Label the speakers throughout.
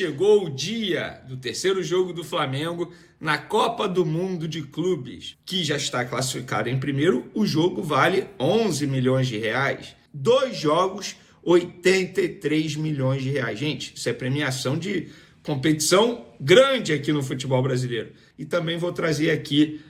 Speaker 1: Chegou o dia do terceiro jogo do Flamengo na Copa do Mundo de Clubes, que já está classificado em primeiro. O jogo vale 11 milhões de reais. 2 jogos, 83 milhões de reais. Gente, isso é premiação de competição grande aqui no futebol brasileiro. E também vou trazer aqui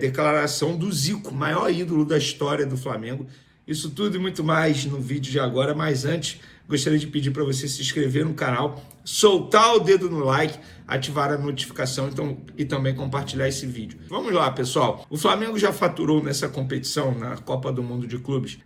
Speaker 1: declaração do Zico, maior ídolo da história do Flamengo. Isso tudo e muito mais no vídeo de agora, mas antes gostaria de pedir para você se inscrever no canal, soltar o dedo no like, ativar a notificação e também compartilhar esse vídeo. Vamos lá, pessoal. O Flamengo já faturou nessa competição, na Copa do Mundo de Clubes,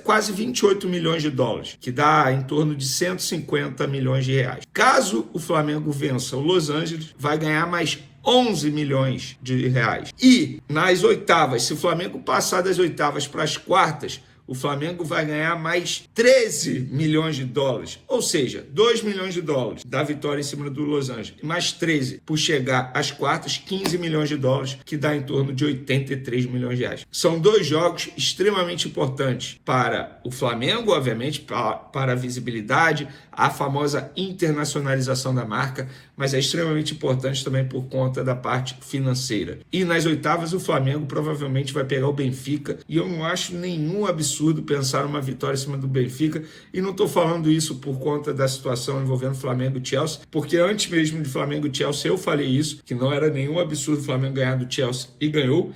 Speaker 1: quase 28 milhões de dólares, que dá em torno de 150 milhões de reais. Caso o Flamengo vença o Los Angeles, vai ganhar mais 11 milhões de reais. E nas oitavas, se o Flamengo passar das oitavas para as quartas, o Flamengo vai ganhar mais 13 milhões de dólares. Ou seja, 2 milhões de dólares da vitória em cima do Los Angeles. E mais 13 por chegar às quartas, 15 milhões de dólares, que dá em torno de 83 milhões de reais. São 2 jogos extremamente importantes para o Flamengo, obviamente, para a visibilidade, a famosa internacionalização da marca, mas é extremamente importante também por conta da parte financeira. E nas oitavas, o Flamengo provavelmente vai pegar o Benfica, e eu não acho nenhum absurdo pensar numa vitória em cima do Benfica, e não estou falando isso por conta da situação envolvendo Flamengo e Chelsea, porque antes mesmo de Flamengo e Chelsea eu falei isso, que não era nenhum absurdo o Flamengo ganhar do Chelsea, e ganhou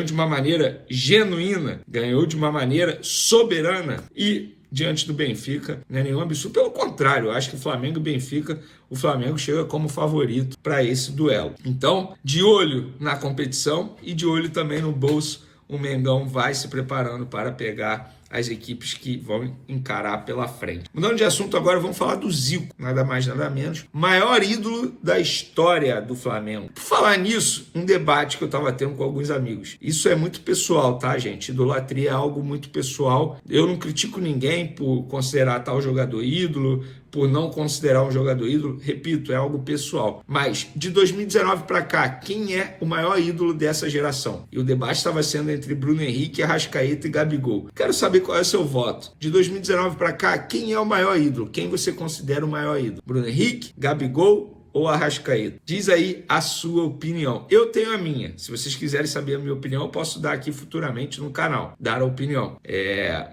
Speaker 1: de uma maneira genuína, ganhou de uma maneira soberana, e diante do Benfica, não é nenhum absurdo, pelo contrário, eu acho que Flamengo e Benfica, o Flamengo chega como favorito para esse duelo. Então, de olho na competição e de olho também no bolso, o Mengão vai se preparando para pegar as equipes que vão encarar pela frente. Mudando de assunto agora, vamos falar do Zico, nada mais nada menos, maior ídolo da história do Flamengo. Por falar nisso, um debate que eu estava tendo com alguns amigos. Isso é muito pessoal, tá, gente? Idolatria é algo muito pessoal. Eu não critico ninguém por considerar tal jogador ídolo, por não considerar um jogador ídolo, repito, é algo pessoal. Mas de 2019 para cá, quem é o maior ídolo dessa geração? E o debate estava sendo entre Bruno Henrique, Arrascaeta e Gabigol. Quero saber qual é o seu voto. De 2019 para cá, quem é o maior ídolo? Quem você considera o maior ídolo? Bruno Henrique, Gabigol ou Arrascaeta? Diz aí a sua opinião. Eu tenho a minha. Se vocês quiserem saber a minha opinião, eu posso dar aqui futuramente no canal. Dar a opinião.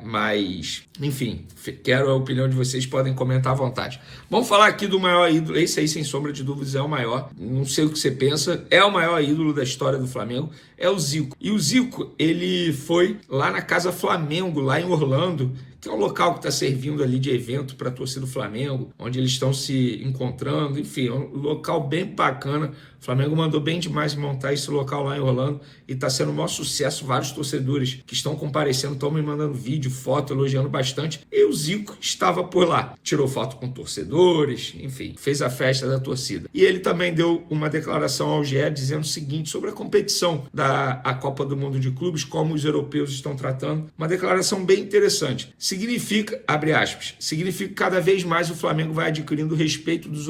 Speaker 1: Mas, enfim, quero a opinião de vocês, podem comentar à vontade. Vamos falar aqui do maior ídolo. Esse aí, sem sombra de dúvidas, é o maior. Não sei o que você pensa. É o maior ídolo da história do Flamengo. É o Zico. E o Zico, ele foi lá na Casa Flamengo, lá em Orlando, que é um local que está servindo ali de evento para a torcida do Flamengo, onde eles estão se encontrando, enfim, é um local bem bacana. O Flamengo mandou bem demais montar esse local lá em Orlando e está sendo um maior sucesso. Vários torcedores que estão comparecendo, estão me mandando vídeo, foto, elogiando bastante. E o Zico estava por lá, tirou foto com torcedores, enfim, fez a festa da torcida. E ele também deu uma declaração ao GE dizendo o seguinte sobre a competição da Copa do Mundo de Clubes, como os europeus estão tratando. Uma declaração bem interessante. Significa, abre aspas, significa que cada vez mais o Flamengo vai adquirindo o respeito dos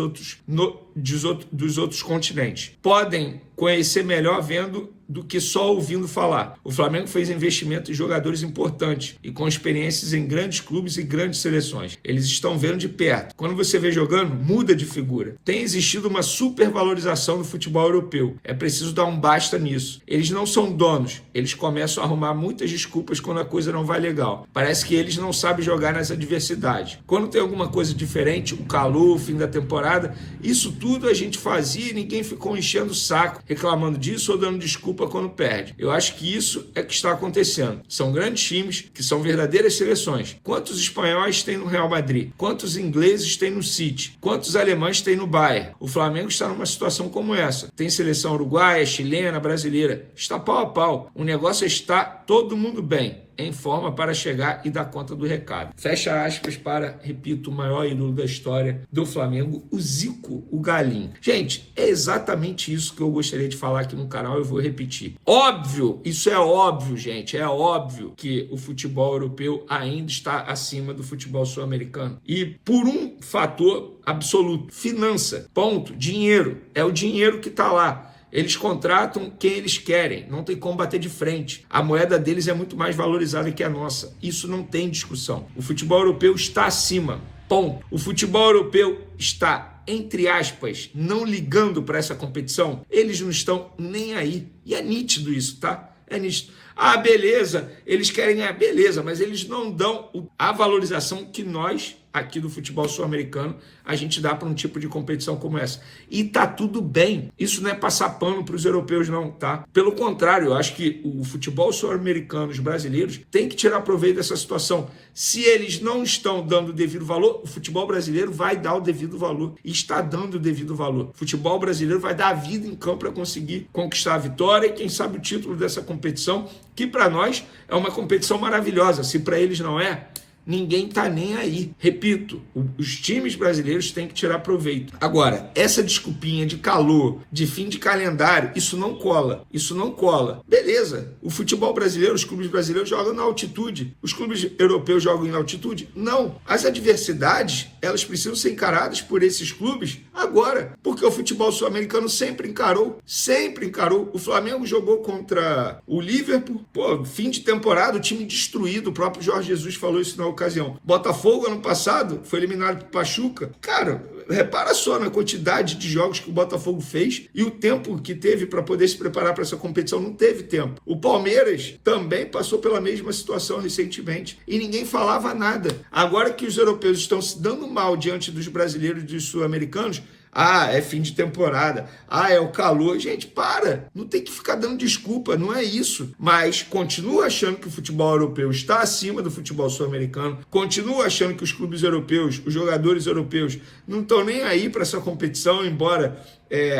Speaker 1: outros continentes. Podem conhecer melhor vendo do que só ouvindo falar. O Flamengo fez investimento em jogadores importantes e com experiências em grandes clubes e grandes seleções. Eles estão vendo de perto. Quando você vê jogando, muda de figura. Tem existido uma supervalorização do futebol europeu. É preciso dar um basta nisso. Eles não são donos. Eles começam a arrumar muitas desculpas quando a coisa não vai legal. Parece que eles não sabem jogar nessa diversidade. Quando tem alguma coisa diferente, o calor, o fim da temporada, isso tudo a gente fazia e ninguém ficou enchendo o saco, reclamando disso ou dando desculpa quando perde. Eu acho que isso é que está acontecendo. São grandes times que são verdadeiras seleções. Quantos espanhóis tem no Real Madrid? Quantos ingleses tem no City? Quantos alemães tem no Bayern? O Flamengo está numa situação como essa. Tem seleção uruguaia, chilena, brasileira. Está pau a pau. O negócio está todo mundo bem, em forma para chegar e dar conta do recado. Fecha aspas para, repito, o maior ídolo da história do Flamengo, o Zico, o Galinho. Gente, é exatamente isso que eu gostaria de falar aqui no canal, eu vou repetir. Óbvio, isso é óbvio, gente, é óbvio que o futebol europeu ainda está acima do futebol sul-americano. E por um fator absoluto, finança, ponto, dinheiro. É o dinheiro que está lá. Eles contratam quem eles querem, não tem como bater de frente. A moeda deles é muito mais valorizada que a nossa. Isso não tem discussão. O futebol europeu está acima. Ponto. O futebol europeu está entre aspas, não ligando para essa competição, eles não estão nem aí. E é nítido isso, tá? É nítido. Ah, beleza, eles querem ganhar, beleza, mas eles não dão a valorização que nós, aqui do futebol sul-americano, a gente dá para um tipo de competição como essa. E tá tudo bem. Isso não é passar pano para os europeus, não, tá? Pelo contrário, eu acho que o futebol sul-americano, os brasileiros, tem que tirar proveito dessa situação. Se eles não estão dando o devido valor, o futebol brasileiro vai dar o devido valor. E está dando o devido valor. O futebol brasileiro vai dar a vida em campo para conseguir conquistar a vitória e, quem sabe, o título dessa competição, que para nós é uma competição maravilhosa. Se para eles não é, ninguém tá nem aí. Repito, os times brasileiros têm que tirar proveito. Agora, essa desculpinha de calor, de fim de calendário, isso não cola. Isso não cola. Beleza, o futebol brasileiro, os clubes brasileiros jogam na altitude. Os clubes europeus jogam em altitude? Não. As adversidades, elas precisam ser encaradas por esses clubes agora. Porque o futebol sul-americano sempre encarou. Sempre encarou. O Flamengo jogou contra o Liverpool. Pô, fim de temporada, o time destruído. O próprio Jorge Jesus falou isso na ocasião. Botafogo, ano passado, foi eliminado por Pachuca. Cara, repara só na quantidade de jogos que o Botafogo fez e o tempo que teve para poder se preparar para essa competição. Não teve tempo. O Palmeiras também passou pela mesma situação recentemente e ninguém falava nada. Agora que os europeus estão se dando mal diante dos brasileiros e dos sul-americanos, ah, é fim de temporada. Ah, é o calor. Gente, para. Não tem que ficar dando desculpa, não é isso. Mas continua achando que o futebol europeu está acima do futebol sul-americano. Continua achando que os clubes europeus, os jogadores europeus, não estão nem aí para essa competição, embora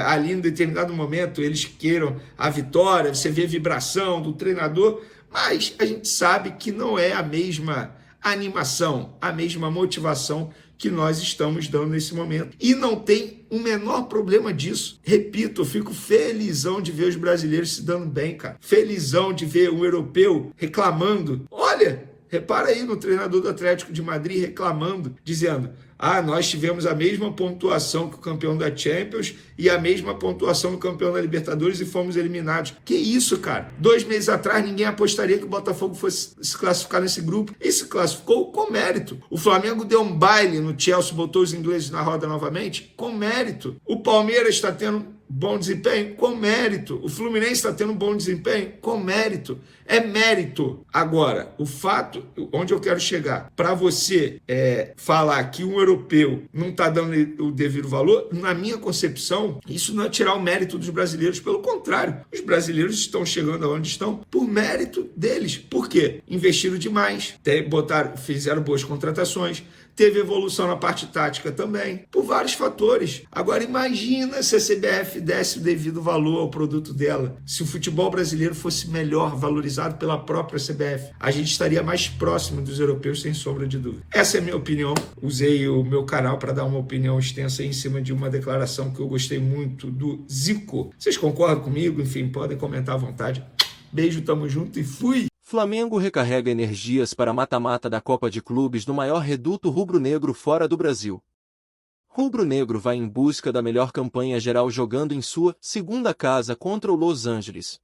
Speaker 1: ali em determinado momento eles queiram a vitória, você vê a vibração do treinador, mas a gente sabe que não é a mesma animação, a mesma motivação que nós estamos dando nesse momento. E não tem o menor problema disso. Repito, eu fico felizão de ver os brasileiros se dando bem, cara. Felizão de ver um europeu reclamando. Olha, repara aí no treinador do Atlético de Madrid reclamando, dizendo: ah, nós tivemos a mesma pontuação que o campeão da Champions e a mesma pontuação do campeão da Libertadores e fomos eliminados. Que isso, cara? 2 meses atrás ninguém apostaria que o Botafogo fosse se classificar nesse grupo. E se classificou com mérito. O Flamengo deu um baile no Chelsea, botou os ingleses na roda novamente, com mérito. O Palmeiras está tendo bom desempenho? Com mérito. O Fluminense está tendo bom desempenho? Com mérito. É mérito. Agora, o fato, onde eu quero chegar, para você falar que um europeu não está dando o devido valor, na minha concepção, isso não é tirar o mérito dos brasileiros. Pelo contrário, os brasileiros estão chegando aonde estão por mérito deles. Por quê? Investiram demais, fizeram boas contratações, teve evolução na parte tática também, por vários fatores. Agora imagina se a CBF desse o devido valor ao produto dela, se o futebol brasileiro fosse melhor valorizado pela própria CBF. A gente estaria mais próximo dos europeus, sem sombra de dúvida. Essa é a minha opinião. Usei o meu canal para dar uma opinião extensa em cima de uma declaração que eu gostei muito do Zico. Vocês concordam comigo? Enfim, podem comentar à vontade. Beijo, tamo junto e fui!
Speaker 2: Flamengo recarrega energias para mata-mata da Copa de Clubes no maior reduto rubro-negro fora do Brasil. Rubro-negro vai em busca da melhor campanha geral jogando em sua segunda casa contra o Los Angeles.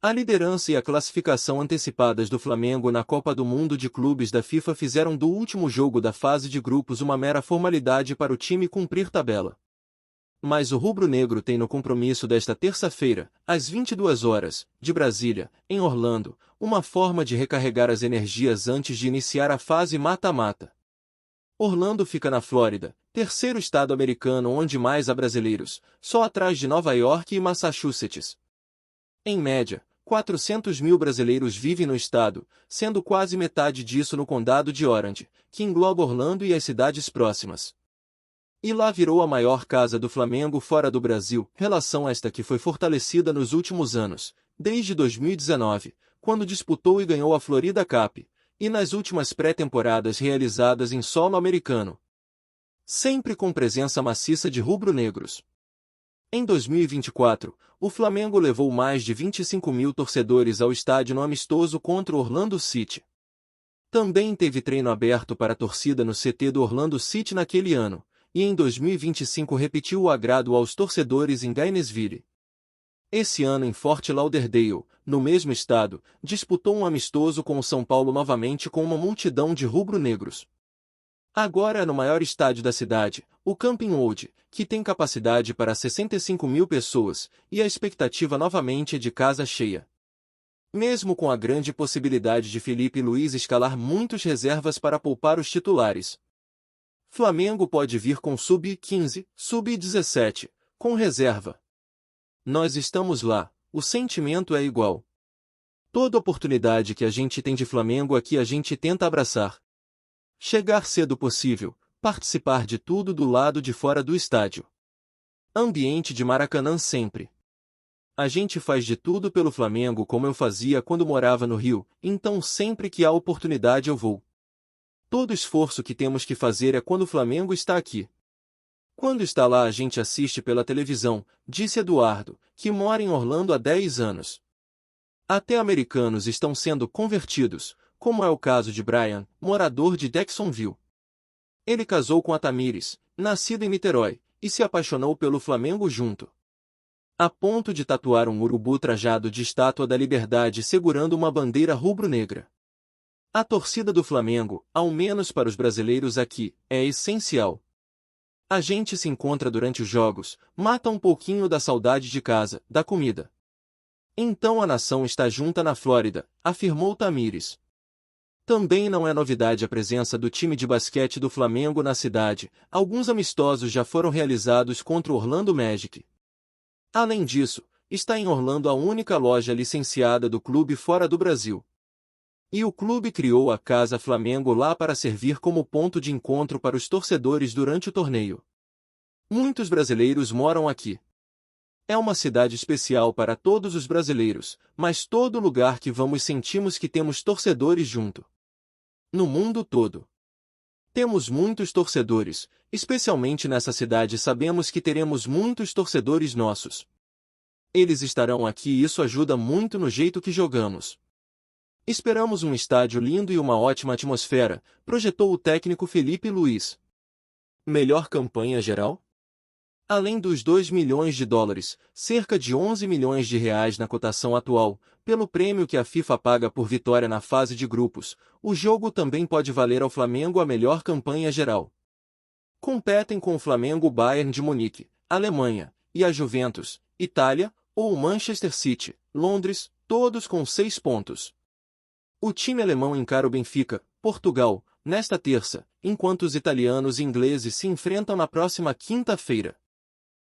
Speaker 2: A liderança e a classificação antecipadas do Flamengo na Copa do Mundo de Clubes da FIFA fizeram do último jogo da fase de grupos uma mera formalidade para o time cumprir tabela. Mas o rubro-negro tem no compromisso desta terça-feira, às 22 horas, de Brasília, em Orlando, uma forma de recarregar as energias antes de iniciar a fase mata-mata. Orlando fica na Flórida, terceiro estado americano onde mais há brasileiros, só atrás de Nova York e Massachusetts. Em média, 400 mil brasileiros vivem no estado, sendo quase metade disso no condado de Orange, que engloba Orlando e as cidades próximas. E lá virou a maior casa do Flamengo fora do Brasil, relação esta que foi fortalecida nos últimos anos, desde 2019, quando disputou e ganhou a Florida Cup, e nas últimas pré-temporadas realizadas em solo americano. Sempre com presença maciça de rubro-negros. Em 2024, o Flamengo levou mais de 25 mil torcedores ao estádio no amistoso contra o Orlando City. Também teve treino aberto para a torcida no CT do Orlando City naquele ano, e em 2025 repetiu o agrado aos torcedores em Gainesville. Esse ano em Fort Lauderdale, no mesmo estado, disputou um amistoso com o São Paulo novamente com uma multidão de rubro-negros. Agora no maior estádio da cidade, o Camping Old, que tem capacidade para 65 mil pessoas, e a expectativa novamente é de casa cheia. Mesmo com a grande possibilidade de Felipe Luiz escalar muitos reservas para poupar os titulares. Flamengo pode vir com sub-15, sub-17, com reserva. Nós estamos lá, o sentimento é igual. Toda oportunidade que a gente tem de Flamengo aqui a gente tenta abraçar. Chegar cedo possível, participar de tudo do lado de fora do estádio. Ambiente de Maracanã sempre. A gente faz de tudo pelo Flamengo como eu fazia quando morava no Rio, então sempre que há oportunidade eu vou. Todo esforço que temos que fazer é quando o Flamengo está aqui. Quando está lá a gente assiste pela televisão, disse Eduardo, que mora em Orlando há 10 anos. Até americanos estão sendo convertidos, como é o caso de Brian, morador de Jacksonville. Ele casou com a Tamires, nascida em Niterói, e se apaixonou pelo Flamengo junto. A ponto de tatuar um urubu trajado de Estátua da Liberdade segurando uma bandeira rubro-negra. A torcida do Flamengo, ao menos para os brasileiros aqui, é essencial. A gente se encontra durante os jogos, mata um pouquinho da saudade de casa, da comida. Então a nação está junta na Flórida, afirmou Tamires. Também não é novidade a presença do time de basquete do Flamengo na cidade, alguns amistosos já foram realizados contra o Orlando Magic. Além disso, está em Orlando a única loja licenciada do clube fora do Brasil. E o clube criou a Casa Flamengo lá para servir como ponto de encontro para os torcedores durante o torneio. Muitos brasileiros moram aqui. É uma cidade especial para todos os brasileiros, mas todo lugar que vamos sentimos que temos torcedores junto. No mundo todo. Temos muitos torcedores, especialmente nessa cidade sabemos que teremos muitos torcedores nossos. Eles estarão aqui e isso ajuda muito no jeito que jogamos. Esperamos um estádio lindo e uma ótima atmosfera, projetou o técnico Felipe Luiz. Melhor campanha geral? Além dos 2 milhões de dólares, cerca de 11 milhões de reais na cotação atual, pelo prêmio que a FIFA paga por vitória na fase de grupos, o jogo também pode valer ao Flamengo a melhor campanha geral. Competem com o Flamengo o Bayern de Munique, Alemanha, e a Juventus, Itália, ou o Manchester City, Londres, todos com 6 pontos. O time alemão encara o Benfica, Portugal, nesta terça, enquanto os italianos e ingleses se enfrentam na próxima quinta-feira.